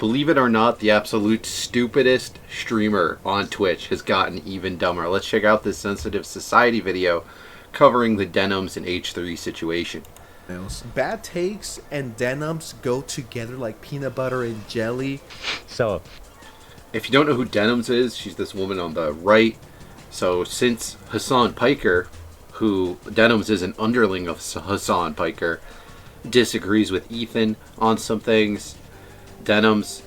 believe it or not, the absolute stupidest streamer on Twitch has gotten even dumber. Let's check out this Sensitive Society video covering the Denims and H3 situation. Bad takes and denims go together like peanut butter and jelly. So, if you don't know who Denims is, she's this woman on the right. So since Hassan Piker, who Denims is an underling of Hassan Piker, disagrees with Ethan on some things, Denims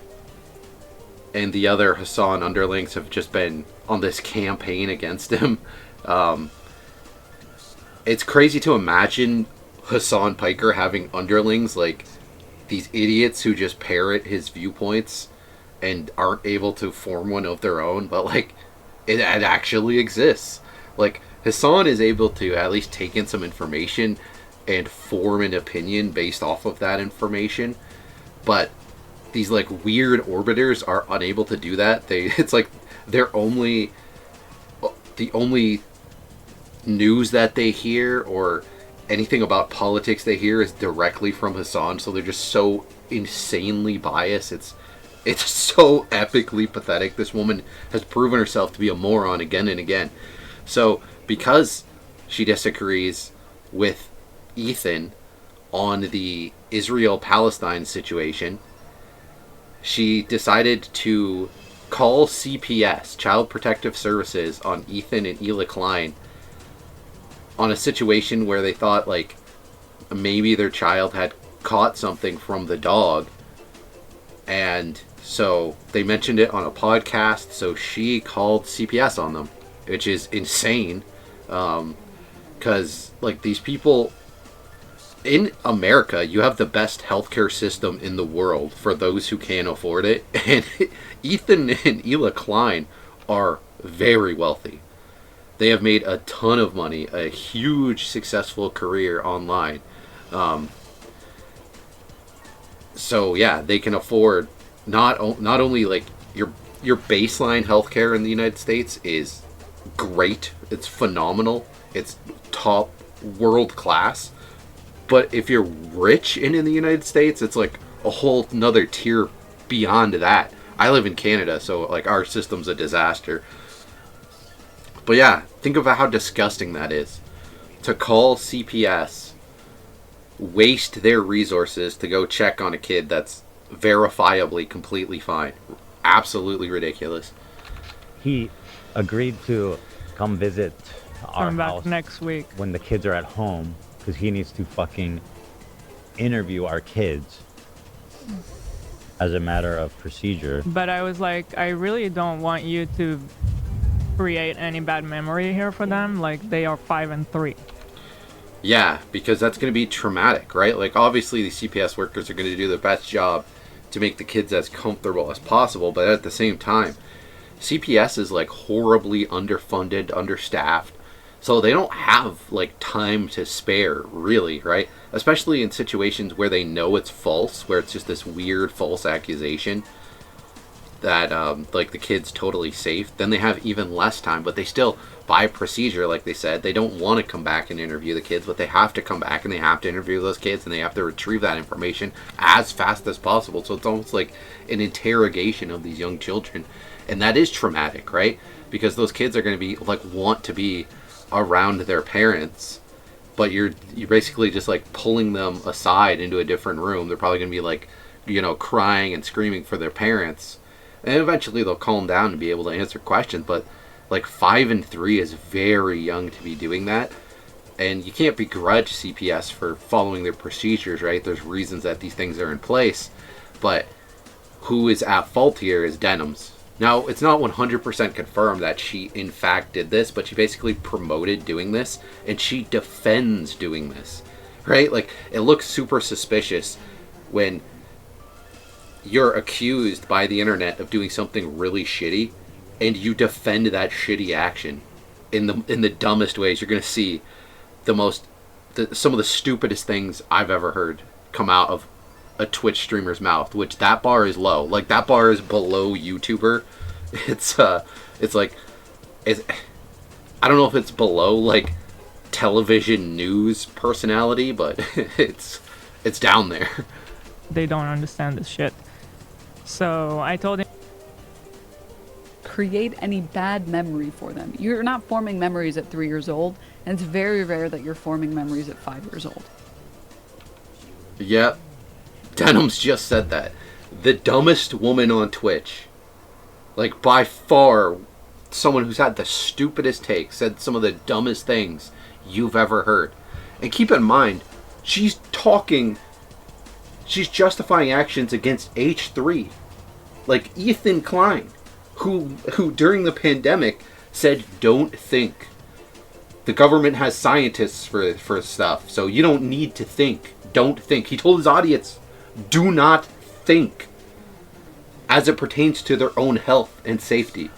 and the other Hassan underlings have just been on this campaign against him. It's crazy to imagine Hassan Piker having underlings like these idiots who just parrot his viewpoints and aren't able to form one of their own, but like it actually exists. Like Hassan is able to at least take in some information and form an opinion based off of that information, but these like weird orbiters are unable to do that. It's like the only news that they hear or anything about politics they hear is directly from Hassan, so they're just so insanely biased. It's so epically pathetic. This woman has proven herself to be a moron again and again. So because she disagrees with Ethan on the Israel-Palestine situation, she decided to call CPS, Child Protective Services, on Ethan and Ela Klein on a situation where they thought like maybe their child had caught something from the dog, and so they mentioned it on a podcast, so she called CPS on them, which is insane, because like these people in America, you have the best healthcare system in the world for those who can afford it, and Ethan and Ela Klein are very wealthy. They have made a ton of money, a huge successful career online. So yeah, they can afford not only like your baseline healthcare in the United States is great, it's phenomenal, it's top world class, but if you're rich in the United States, it's like a whole another tier beyond that. I live in Canada, so like our system's a disaster. But yeah, think about how disgusting that is. To call CPS, waste their resources to go check on a kid that's verifiably completely fine. Absolutely ridiculous. he agreed to come visit our Coming back house next week. when the kids are at home because he needs to fucking interview our kids as a matter of procedure. But I was like, I really don't want you to create any bad memory here for them. Like, they are 5 and 3. Yeah, because that's going to be traumatic, right? Like, obviously, the CPS workers are going to do their best job to make the kids as comfortable as possible, but at the same time, CPS is, like, horribly underfunded, understaffed, so they don't have, like, time to spare, really, right? Especially in situations where they know it's false, where it's just this weird false accusation that like the kid's totally safe. Then they have even less time, but they still, by procedure, like they said, they don't want to come back and interview the kids, but they have to come back and they have to interview those kids and they have to retrieve that information as fast as possible. So it's almost like an interrogation of these young children, and that is traumatic, right? Because those kids are going to be like want to be around their parents, but you're basically just like pulling them aside into a different room. They're probably going to be like, you know, crying and screaming for their parents. And eventually they'll calm down and be able to answer questions. But like 5 and 3 is very young to be doing that. And you can't begrudge CPS for following their procedures, right? There's reasons that these things are in place. But who is at fault here is Denims. Now, it's not 100% confirmed that she in fact did this, but she basically promoted doing this. And she defends doing this, right? Like, it looks super suspicious when you're accused by the internet of doing something really shitty and you defend that shitty action in the dumbest ways. You're going to see some of the stupidest things I've ever heard come out of a Twitch streamer's mouth, which that bar is low. Like, that bar is below YouTuber. It's like, I don't know if it's below like television news personality, but it's down there. They don't understand this shit. So I told him, Create any bad memory for them. You're not forming memories at 3 years old, and it's very rare that you're forming memories at 5 years old. Yep. Denham's just said that. The dumbest woman on Twitch, like by far, someone who's had the stupidest take, said some of the dumbest things you've ever heard. And keep in mind, she's justifying actions against H3. Like Ethan Klein, who during the pandemic said, don't think. The government has scientists for stuff, so you don't need to think. Don't think. He told his audience, do not think as it pertains to their own health and safety.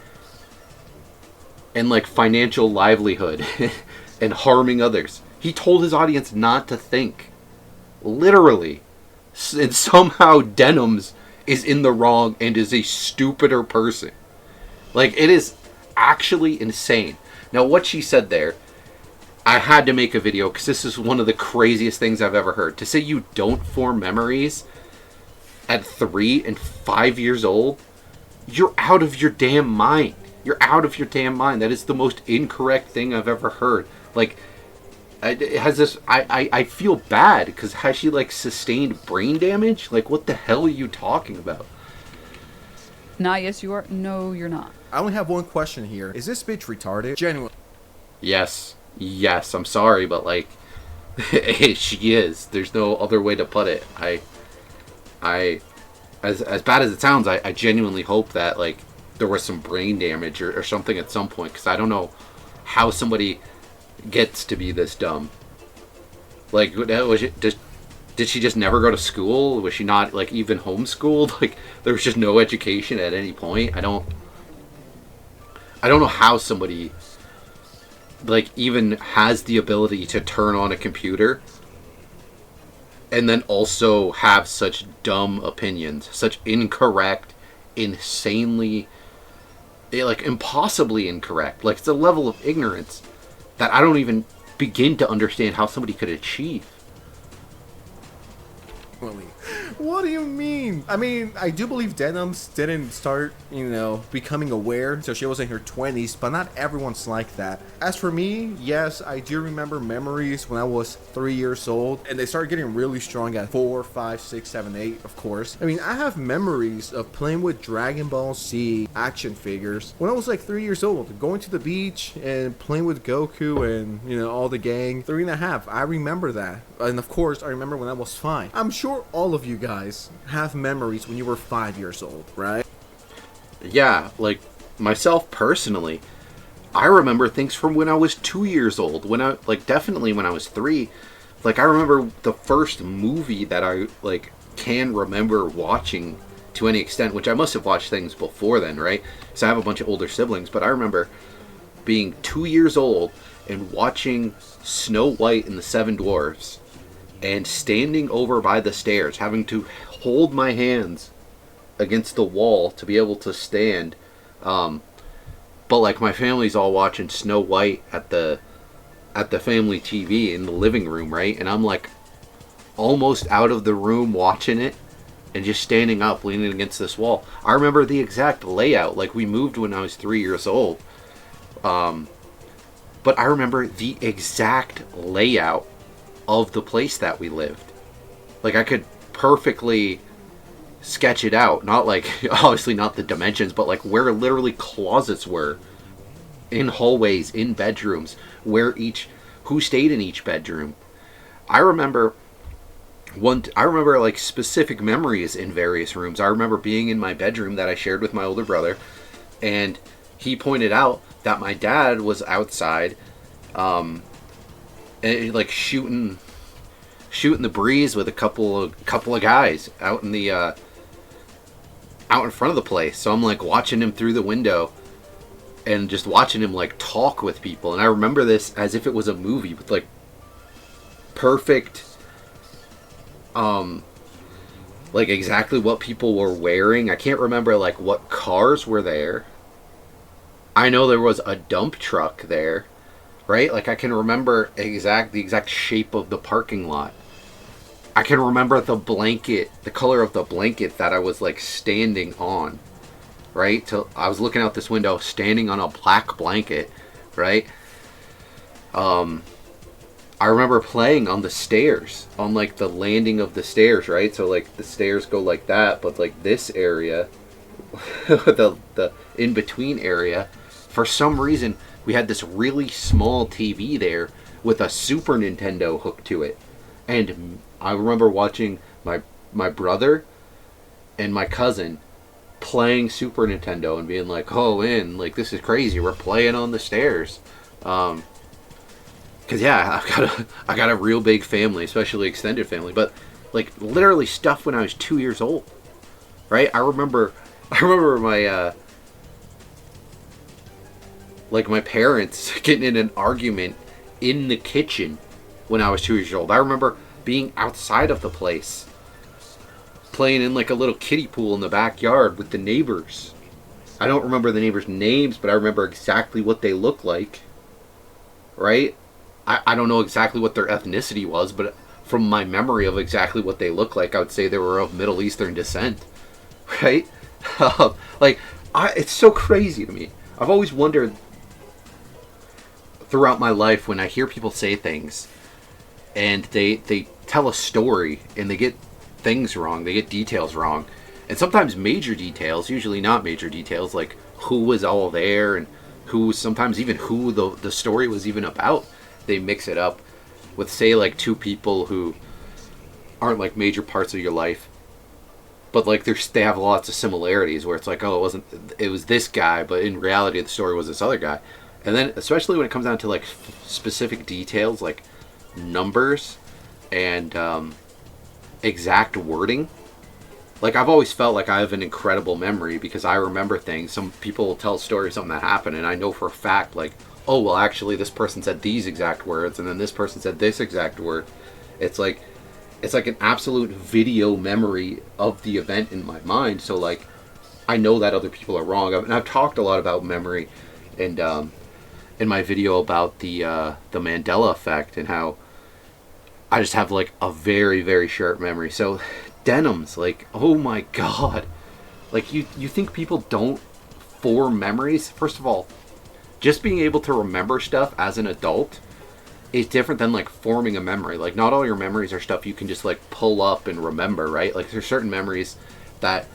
And like financial livelihood and harming others. He told his audience not to think. Literally. And somehow Denham's is in the wrong and is a stupider person. Like, it is actually insane. Now, what she said there, I had to make a video because this is one of the craziest things I've ever heard. To say you don't form memories at 3 and 5 years old, you're out of your damn mind. You're out of your damn mind. That is the most incorrect thing I've ever heard. Like, it has this... I feel bad because has she, like, sustained brain damage? Like, what the hell are you talking about? Nah, yes you are. No, you're not. I only have one question here. Is this bitch retarded? Genuine. Yes, I'm sorry, but like, she is. There's no other way to put it. As bad as it sounds, I genuinely hope that like there was some brain damage or something at some point, because I don't know how somebody gets to be this dumb. Like, did she just never go to school? Was she not like even homeschooled? Like, there was just no education at any point. I don't know how somebody like even has the ability to turn on a computer and then also have such dumb opinions, such incorrect, insanely, like impossibly incorrect. Like, it's a level of ignorance that I don't even begin to understand how somebody could achieve. What do you mean? I mean, I do believe Denham's didn't start, becoming aware until she was in her 20s, but not everyone's like that. As for me, yes, I do remember memories when I was 3 years old, and they started getting really strong at 4, 5, 6, 7, 8, of course. I mean, I have memories of playing with Dragon Ball Z action figures when I was like 3 years old, going to the beach and playing with Goku and, all the gang. 3.5, I remember that. And of course, I remember when I was 5. I'm sure all of you guys have memories when you were 5 years old, right? Yeah, like myself personally, I remember things from when I was 2 years old. Definitely when I was 3. Like, I remember the first movie that I can remember watching to any extent, which I must have watched things before then, right? So I have a bunch of older siblings, but I remember being 2 years old and watching Snow White and the Seven Dwarfs and standing over by the stairs, having to hold my hands against the wall to be able to stand. But like, my family's all watching Snow White at the family TV in the living room, right? And I'm like almost out of the room watching it and just standing up, leaning against this wall. I remember the exact layout. Like, we moved when I was 3 years old. But I remember the exact layout of the place that we lived. Like, I could perfectly sketch it out. Not like, obviously not the dimensions, but like where literally closets were, in hallways, in bedrooms, who stayed in each bedroom. I remember like specific memories in various rooms. I remember being in my bedroom that I shared with my older brother, and he pointed out that my dad was outside, and like shooting the breeze with a couple of guys out in front of the place. So I'm like watching him through the window and just watching him like talk with people. And I remember this as if it was a movie with like perfect, like exactly what people were wearing. I can't remember like what cars were there. I know there was a dump truck there, right? Like, I can remember the exact shape of the parking lot. I can remember the blanket, the color of the blanket that I was like standing on, right? So I was looking out this window, standing on a black blanket, right? I remember playing on the stairs, on like the landing of the stairs, right? So like the stairs go like that, but like this area, the in between area, for some reason we had this really small TV there with a Super Nintendo hooked to it, and I remember watching my brother and my cousin playing Super Nintendo and being like, "Oh, man, like this is crazy. We're playing on the stairs." Cause yeah, I got a real big family, especially extended family. But like literally stuff when I was 2 years old, right? I remember my like my parents getting in an argument in the kitchen when I was 2 years old. I remember being outside of the place, playing in like a little kiddie pool in the backyard with the neighbors. I don't remember the neighbors' names, but I remember exactly what they looked like, right? I don't know exactly what their ethnicity was, but from my memory of exactly what they looked like, I would say they were of Middle Eastern descent, right? It's so crazy to me. I've always wondered throughout my life when I hear people say things and they tell a story and they get things wrong, they get details wrong, and sometimes major details, usually not major details, like who was all there and sometimes even who the story was even about. They mix it up with, say, like two people who aren't like major parts of your life, but like they have lots of similarities where it's like, oh, it was this guy, but in reality the story was this other guy. And then especially when it comes down to like specific details like numbers and exact wording, like I've always felt like I have an incredible memory because I remember things. Some people will tell a story of something that happened and I know for a fact, like, oh, well, actually, this person said these exact words, and then this person said this exact word. It's like an absolute video memory of the event in my mind. So, like, I know that other people are wrong. And I've talked a lot about memory, and in my video about the Mandela effect and how I just have like a very, very sharp memory. So, denims, like, oh my god, like you think people don't form memories? First of all, just being able to remember stuff as an adult is different than like forming a memory. Like not all your memories are stuff you can just like pull up and remember, right? Like there's certain memories that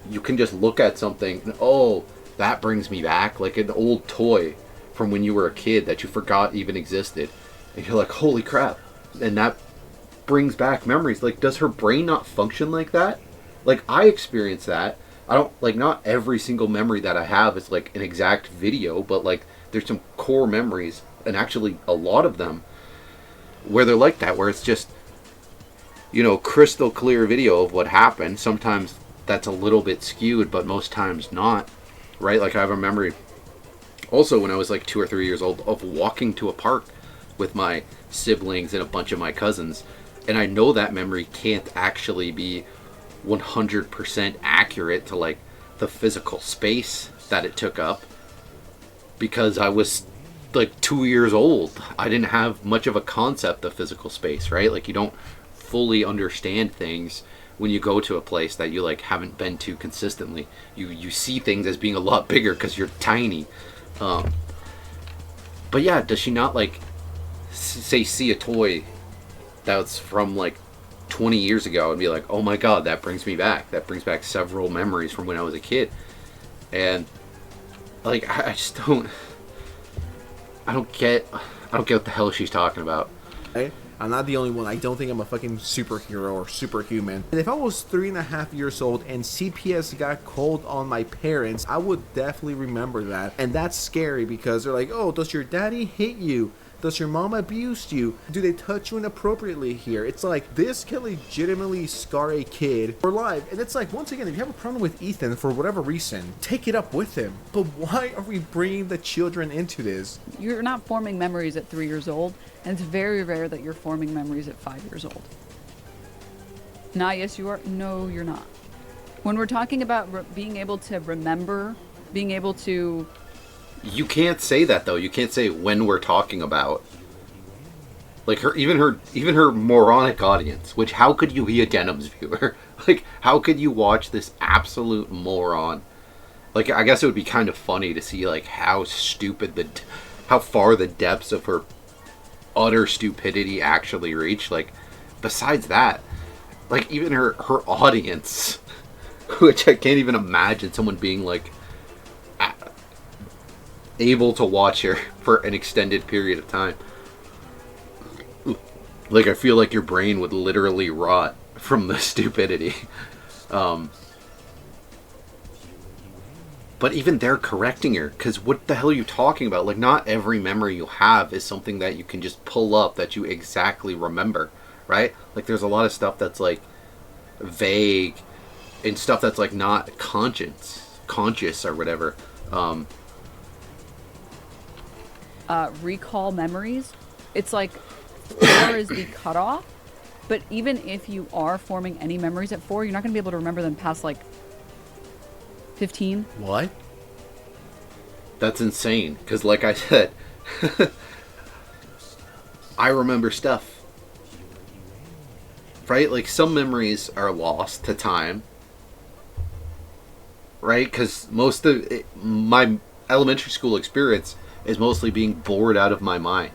you can just look at something and, oh, that brings me back, like an old toy from when you were a kid that you forgot even existed, and you're like, holy crap, and that brings back memories. Like, does her brain not function like that? Like, I experience that. I don't, like, not every single memory that I have is like an exact video, but like there's some core memories, and actually a lot of them where they're like that, where it's just, you know, crystal clear video of what happened. Sometimes that's a little bit skewed, but most times not, right? Like I have a memory also when I was like 2 or 3 years old of walking to a park with my siblings and a bunch of my cousins, and I know that memory can't actually be 100% accurate to like the physical space that it took up because I was like 2 years old. I didn't have much of a concept of physical space, right? Like you don't fully understand things when you go to a place that you like haven't been to consistently. You see things as being a lot bigger because you're tiny. But yeah, does she not like see a toy that's from like 20 years ago and be like, oh my god, that brings me back. That brings back several memories from when I was a kid. And like I just don't get what the hell she's talking about. Right? I'm not the only one. I don't think I'm a fucking superhero or superhuman. And if I was 3.5 years old and CPS got called on my parents, I would definitely remember that. And that's scary because they're like, oh, does your daddy hit you? Does your mom abuse you? Do they touch you inappropriately here? It's like, this can legitimately scar a kid for life. And it's like, once again, if you have a problem with Ethan for whatever reason, take it up with him. But why are we bringing the children into this? You're not forming memories at 3 years old, and it's very rare that you're forming memories at 5 years old. Nah, yes, you are. No, you're not. When we're talking about being able to remember, being able to... You can't say that, though. You can't say when we're talking about. Like even her moronic audience. Which, how could you be a Denham's viewer? Like, how could you watch this absolute moron? Like, I guess it would be kind of funny to see like how far the depths of her utter stupidity actually reach. Like, besides that, like, even her audience, which I can't even imagine someone being like able to watch her for an extended period of time. Like, I feel like your brain would literally rot from the stupidity. But even they're correcting her, because what the hell are you talking about? Like, not every memory you have is something that you can just pull up that you exactly remember, right? Like, there's a lot of stuff that's like vague and stuff that's like not conscious or whatever. Recall memories. It's like 4 is the cutoff, but even if you are forming any memories at 4, you're not going to be able to remember them past like 15. What? That's insane, because like I said, I remember stuff, right? Like, some memories are lost to time, right? Because most of my elementary school experience is mostly being bored out of my mind.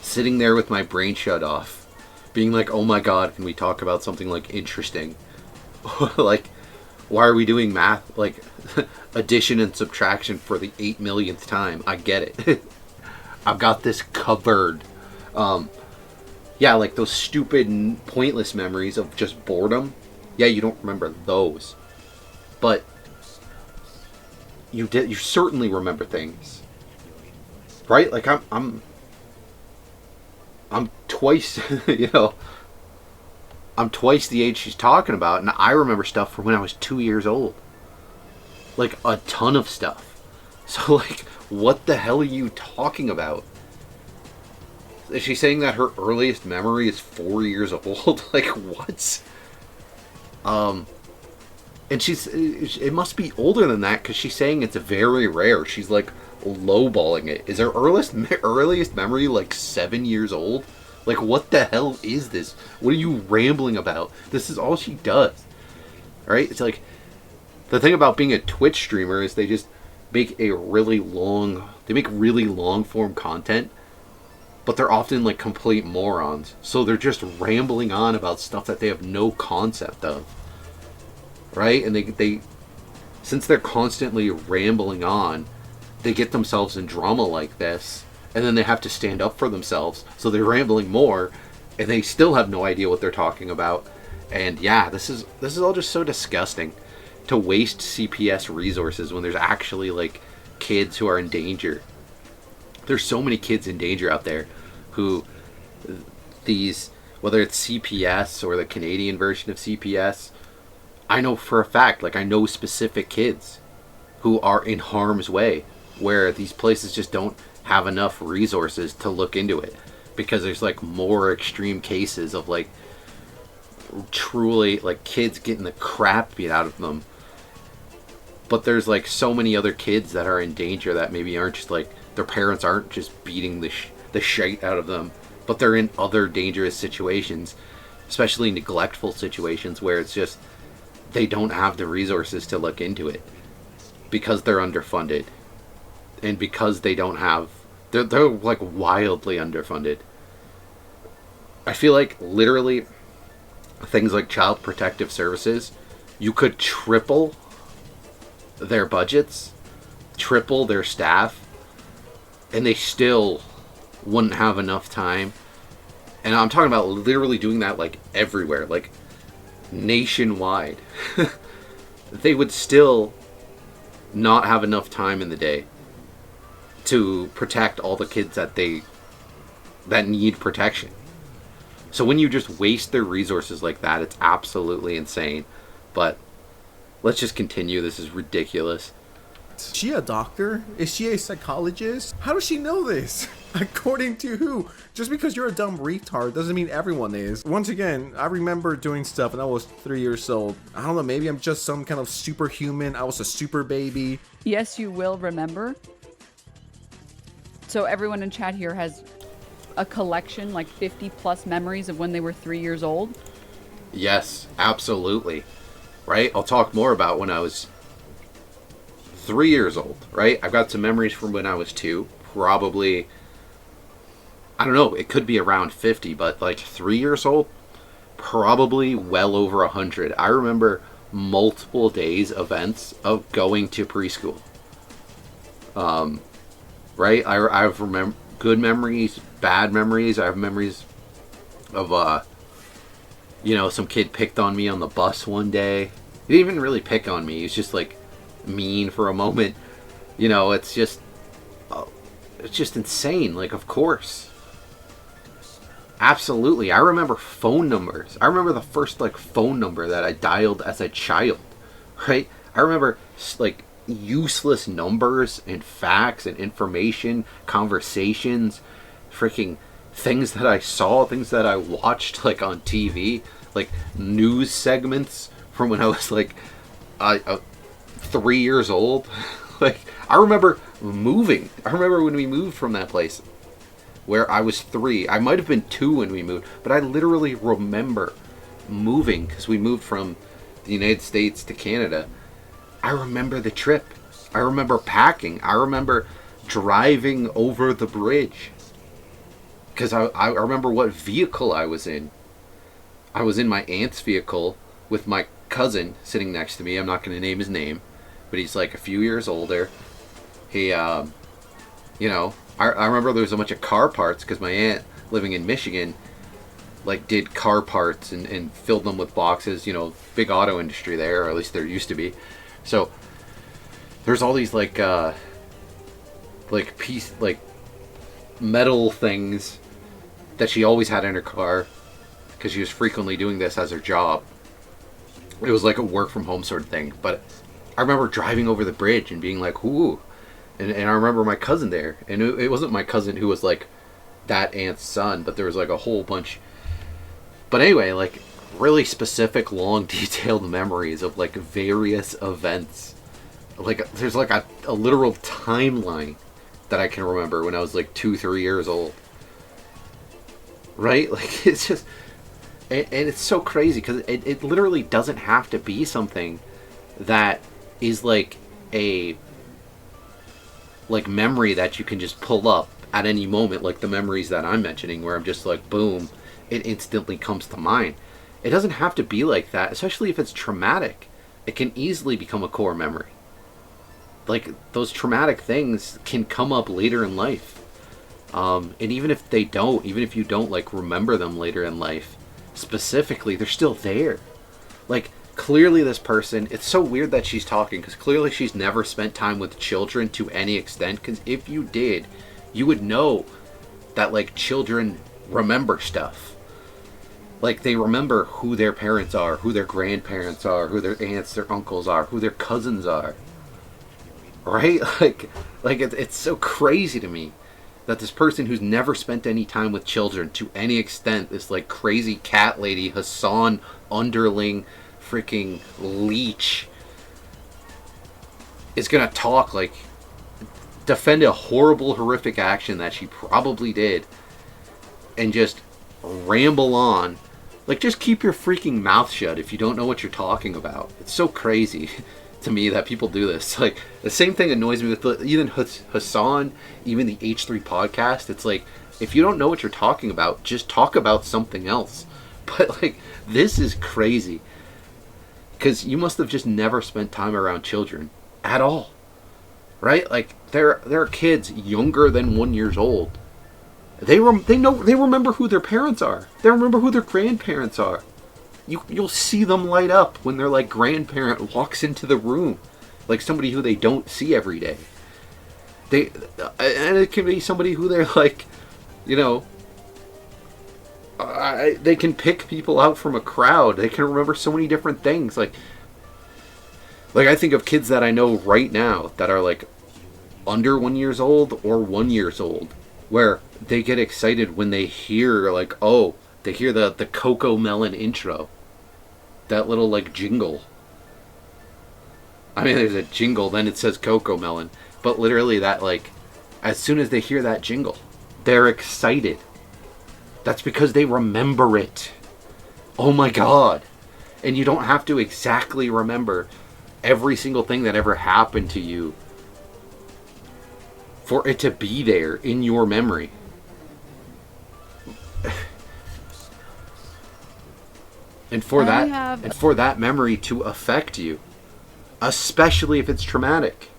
Sitting there with my brain shut off. Being like, oh my god, can we talk about something like interesting? Like, why are we doing math? Like, addition and subtraction for the 8 millionth time. I get it. I've got this covered. Yeah, like those stupid, pointless memories of just boredom. Yeah, you don't remember those. But you certainly remember things. Right? Like, I'm twice, I'm twice the age she's talking about, and I remember stuff from when I was 2 years old. Like, a ton of stuff. So, like, what the hell are you talking about? Is she saying that her earliest memory is 4 years old? Like, what? And it must be older than that, because she's saying it's very rare. She's, like, lowballing it. Is her earliest memory, like, 7 years old? Like, what the hell is this? What are you rambling about? This is all she does. Right? It's like, the thing about being a Twitch streamer is they just make really long form content, but they're often like complete morons. So they're just rambling on about stuff that they have no concept of. Right? And they since they're constantly rambling on, they get themselves in drama like this, and then they have to stand up for themselves. So they're rambling more, and they still have no idea what they're talking about. And yeah, this is all just so disgusting, to waste CPS resources when there's actually like kids who are in danger. There's so many kids in danger out there who whether it's CPS or the Canadian version of CPS, I know for a fact, like, I know specific kids who are in harm's way, where these places just don't have enough resources to look into it, because there's like more extreme cases of like truly like kids getting the crap beat out of them. But there's like so many other kids that are in danger that maybe aren't just like, their parents aren't just beating the shit out of them, but they're in other dangerous situations, especially neglectful situations where it's just they don't have the resources to look into it because they're underfunded, and because they don't have, they're like wildly underfunded. I feel like literally things like Child Protective Services, you could triple their budgets, triple their staff, and they still wouldn't have enough time. And I'm talking about literally doing that like everywhere, like nationwide. They would still not have enough time in the day to protect all the kids that need protection. So when you just waste their resources like that, it's absolutely insane. But let's just continue. This is ridiculous. Is she a doctor? Is she a psychologist? How does she know this? According to who? Just because you're a dumb retard doesn't mean everyone is. Once again, I remember doing stuff when I was 3 years old. I don't know, maybe I'm just some kind of superhuman. I was a super baby. Yes, you will remember. So everyone in chat here has a collection, like 50 plus memories of when they were 3 years old? Yes, absolutely. Right? I'll talk more about when I was 3 years old, right? I've got some memories from when I was 2. Probably, I don't know, it could be around 50, but like 3 years old, probably well over 100. I remember multiple days events of going to preschool. Right? I've remember good memories, bad memories. I have memories of some kid picked on me on the bus one day. He didn't even really pick on me. He was just like mean for a moment. It's just insane. Like, of course. Absolutely. I remember phone numbers. I remember the first phone number that I dialed as a child. Right? I remember useless numbers and facts and information, conversations, freaking things that I saw, things that I watched on TV, news segments from when I was 3 years old. I remember moving. I remember when we moved from that place where I was 3. I might have been 2 when we moved, but I literally remember moving because we moved from the United States to Canada. I remember the trip. I remember packing. I remember driving over the bridge. Because I remember what vehicle I was in. I was in my aunt's vehicle with my cousin sitting next to me. I'm not going to name his name, but he's a few years older. He, I remember there was a bunch of car parts because my aunt, living in Michigan, did car parts and filled them with boxes. Big auto industry there, or at least there used to be. So there's all these metal things that she always had in her car because she was frequently doing this as her job. It was like a work from home sort of thing. But I remember driving over the bridge and being like, ooh. And I remember my cousin there. And it wasn't my cousin who was that aunt's son, but there was a whole bunch. But anyway, really specific, long, detailed memories of various events. There's a literal timeline that I can remember when I was 2-3 years old. Right? It's just, and it's so crazy because it literally doesn't have to be something that is a memory that you can just pull up at any moment, like the memories that I'm mentioning, where I'm just boom, it instantly comes to mind. It doesn't have to be like that, especially if it's traumatic. It can easily become a core memory. Those traumatic things can come up later in life. And even if they don't, even if you don't remember them later in life, specifically, they're still there. Clearly this person, it's so weird that she's talking, because clearly she's never spent time with children to any extent, because if you did, you would know that children remember stuff. They remember who their parents are, who their grandparents are, who their aunts, their uncles are, who their cousins are. Right? It's so crazy to me that this person who's never spent any time with children to any extent, this crazy cat lady, Hassan underling, freaking leech, is gonna talk defend a horrible, horrific action that she probably did, and just ramble on. Just keep your freaking mouth shut if you don't know what you're talking about. It's so crazy to me that people do this. The same thing annoys me with even Hassan, even the H3 podcast. It's if you don't know what you're talking about, just talk about something else. But this is crazy. Because you must have just never spent time around children at all. Right? There are kids younger than 1 year old. They remember who their parents are. They remember who their grandparents are. You'll see them light up when their grandparent walks into the room, somebody who they don't see every day. And it can be somebody who they're they can pick people out from a crowd. They can remember so many different things. I think of kids that I know right now that are under 1 year old or 1 year old, where they get excited when they hear they hear the Coco Melon intro. That little jingle. I mean, there's a jingle, then it says Coco Melon, but literally that as soon as they hear that jingle, they're excited. That's because they remember it. Oh my god. And you don't have to exactly remember every single thing that ever happened to you for it to be there in your memory. And for that memory to affect you, especially if it's traumatic.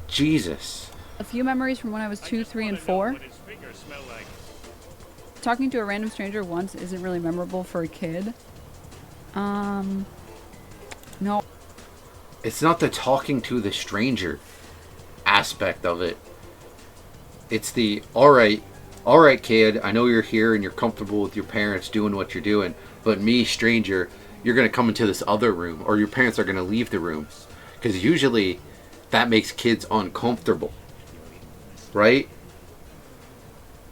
Jesus. A few memories from when I was 2, 3, and 4. Talking to a random stranger once isn't really memorable for a kid. No. It's not the talking to the stranger aspect of it. It's the, alright kid, I know you're here and you're comfortable with your parents doing what you're doing, but me, stranger, you're going to come into this other room, or your parents are going to leave the room. Because usually that makes kids uncomfortable. Right?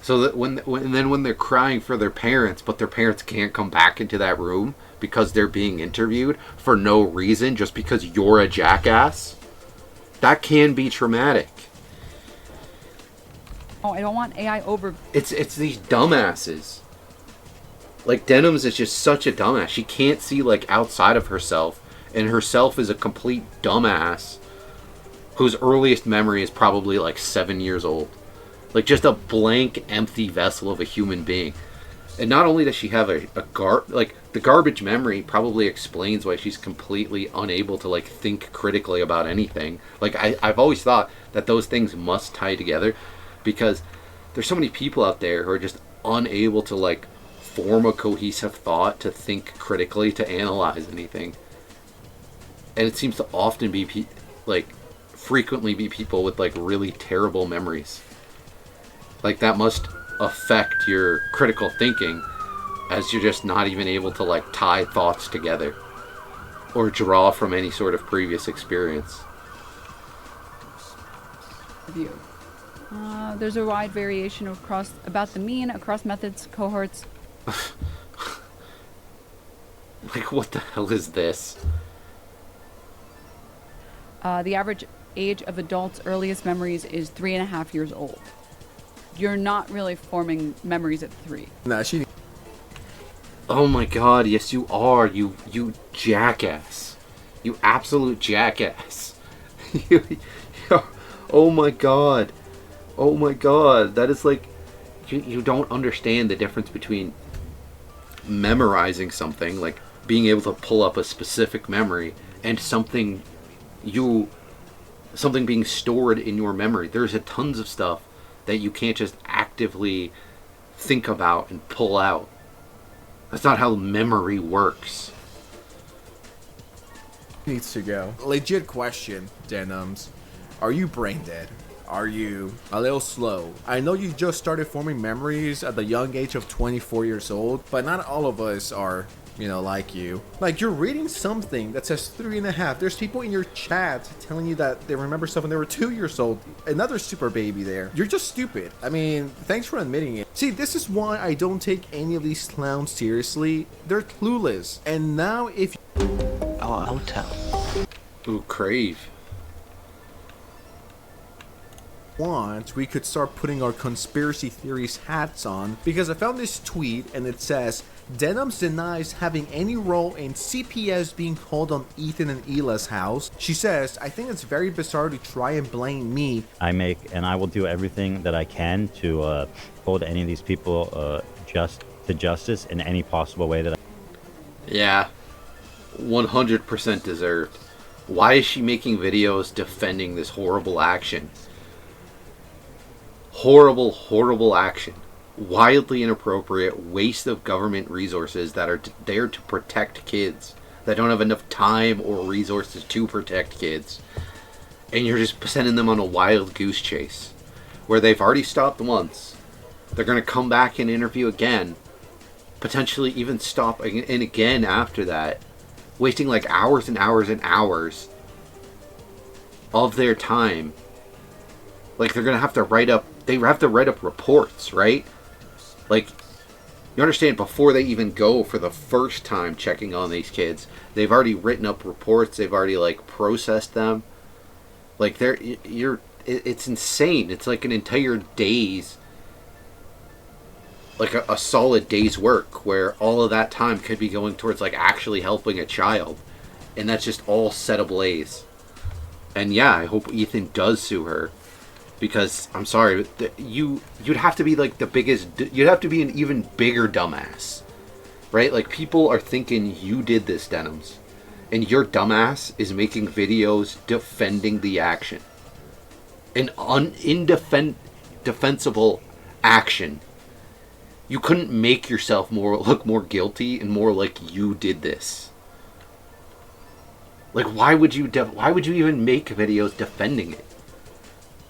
So that when they're crying for their parents, but their parents can't come back into that room because they're being interviewed for no reason, just because you're a jackass, that can be traumatic. Oh, I don't want AI over... It's these dumbasses. Like, Denims is just such a dumbass. She can't see, like, outside of herself, and herself is a complete dumbass whose earliest memory is probably, like, 7 years old. Like, just a blank, empty vessel of a human being. And not only does she have the garbage memory probably explains why she's completely unable to, like, think critically about anything. Like, I've always thought that those things must tie together, because there's so many people out there who are just unable to, like, form a cohesive thought, to think critically, to analyze anything. And it seems to often be, frequently be people with, like, really terrible memories. Like, that must affect your critical thinking, as you're just not even able to, like, tie thoughts together or draw from any sort of previous experience. View. There's a wide variation about the mean across methods, cohorts. Like, what the hell is this? The average age of adults' earliest memories is 3.5 years old. You're not really forming memories at 3. Nah, she... Oh my god, yes you are, you jackass. You absolute jackass. Oh my god. Oh my god, that is like... You don't understand the difference between memorizing something, like being able to pull up a specific memory, and something being stored in your memory. There's tons of stuff that you can't just actively think about and pull out. That's not how memory works. Needs to go. Legit question, Denims. Are you brain dead? Are you a little slow? I know you just started forming memories at the young age of 24 years old, but not all of us are, like you. Like, you're reading something that says 3.5. There's people in your chat telling you that they remember stuff when they were 2 years old. Another super baby there. You're just stupid. I mean, thanks for admitting it. See, this is why I don't take any of these clowns seriously. They're clueless. And now if... Our hotel. Ooh, crave. Want, we could start putting our conspiracy theories hats on, because I found this tweet and it says Denims denies having any role in CPS being called on Ethan and Ela's house. She says, I think it's very bizarre to try and blame me. I will do everything that I can to hold any of these people to justice in any possible way that I... Yeah, 100% deserved. Why is she making videos defending this horrible action? Horrible action. Wildly inappropriate waste of government resources that are there to protect kids that don't have enough time or resources to protect kids. And you're just sending them on a wild goose chase where they've already stopped once. They're going to come back and interview again. Potentially even stop and again after that. Wasting like hours and hours and hours of their time. Like, they're going to have to write up... They have to write up reports, right? Like, you understand, before they even go for the first time checking on these kids, they've already written up reports. They've already, like, processed them. Like, it's insane. It's like an entire day's, like a solid day's work where all of that time could be going towards like actually helping a child, and that's just all set ablaze. And yeah, I hope Ethan does sue her, because I'm sorry, you'd have to be like the biggest, you'd have to be an even bigger dumbass, right? Like, people are thinking you did this, Denims, and your dumbass is making videos defending the action. An indefensible action. You couldn't make yourself look more guilty and more like you did this. Like, why would you even make videos defending it?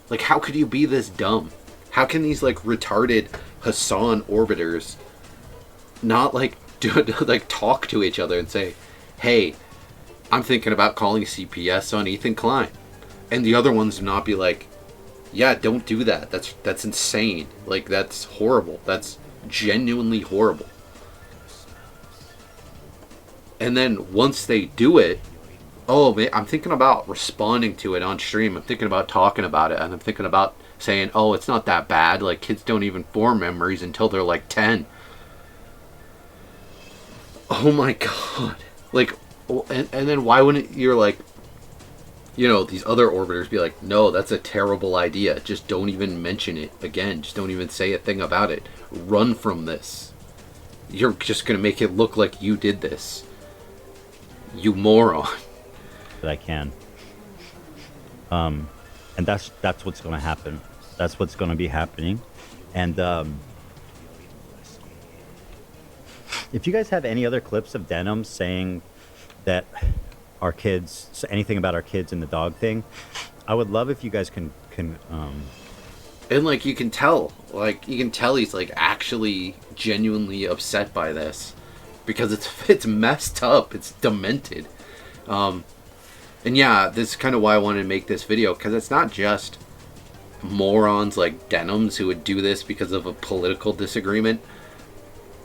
Like, how could you be this dumb? How can these like retarded Hassan orbiters not like talk to each other and say, "Hey, I'm thinking about calling CPS on Ethan Klein," and the other ones not be like, "Yeah, don't do that. That's insane. Like, that's horrible. That's genuinely horrible." And then once they do it, oh man, I'm thinking about responding to it on stream. I'm thinking about talking about it, and I'm thinking about saying, "Oh, it's not that bad. Like, kids don't even form memories until they're like 10." Oh my god. Like, and then why wouldn't you're like, you know, these other orbiters be like, "No, that's a terrible idea. Just don't even mention it again. Just don't even say a thing about it. Run from this. You're just going to make it look like you did this. You moron." That I can. And that's what's going to happen. That's what's going to be happening. And if you guys have any other clips of Denim saying that our kids, anything about our kids and the dog thing, I would love if you guys can and like, you can tell he's like actually genuinely upset by this, because it's messed up, it's demented. And yeah, this is kind of why I wanted to make this video, because it's not just morons like Denims who would do this because of a political disagreement,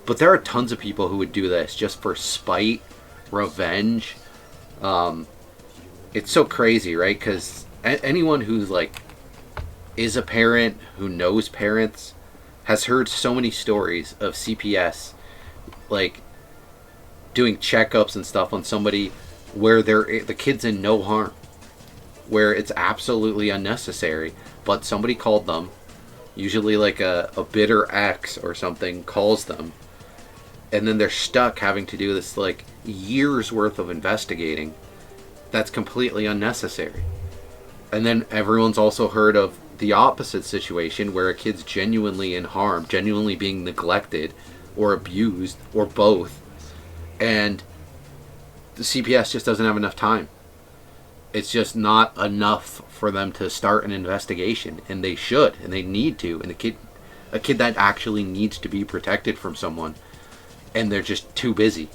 but there are tons of people who would do this just for spite, revenge. It's so crazy, right? Because anyone who's like is a parent, who knows parents, has heard so many stories of CPS like doing checkups and stuff on somebody where the kid's in no harm, where it's absolutely unnecessary, but somebody called them, usually like a bitter ex or something calls them, and then they're stuck having to do this like years worth of investigating that's completely unnecessary. And then everyone's also heard of the opposite situation where a kid's genuinely in harm, genuinely being neglected or abused or both, and the CPS just doesn't have enough time. It's just not enough for them to start an investigation, and they should, and they need to. And a kid that actually needs to be protected from someone, and they're just too busy.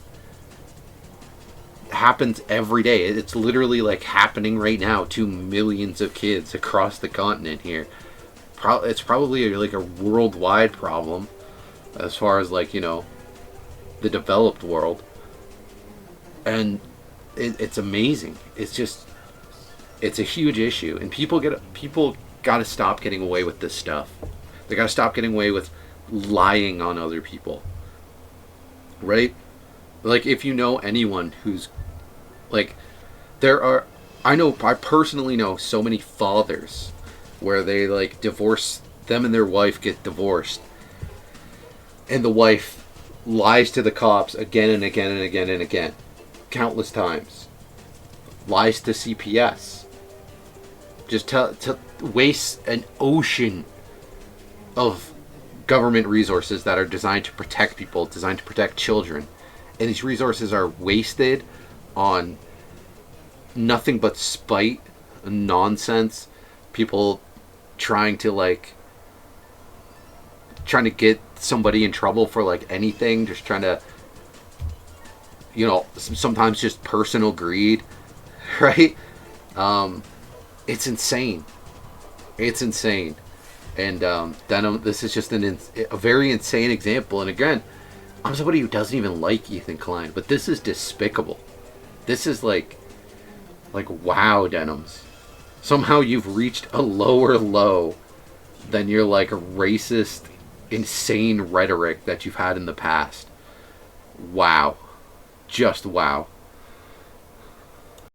It happens every day. It's literally like happening right now to millions of kids across the continent here. It's probably like a worldwide problem as far as like, you know, the developed world. And it's amazing. It's just, it's a huge issue, and people got to stop getting away with this stuff. They got to stop getting away with lying on other people, right? Like, if you know anyone who's like, I personally know so many fathers where they like divorce, them and their wife get divorced, and the wife lies to the cops again and again and again and again, countless times, lies to CPS, just to waste an ocean of government resources that are designed to protect people, designed to protect children, and these resources are wasted on nothing but spite and nonsense. People trying to get somebody in trouble for like anything, just trying to, you know, sometimes just personal greed, right? It's insane. It's insane. And then this is just a very insane example. And again, I'm somebody who doesn't even like Ethan Klein, but this is despicable. This is like wow, Denims. Somehow you've reached a lower low than your like racist, insane rhetoric that you've had in the past. Wow. Just wow.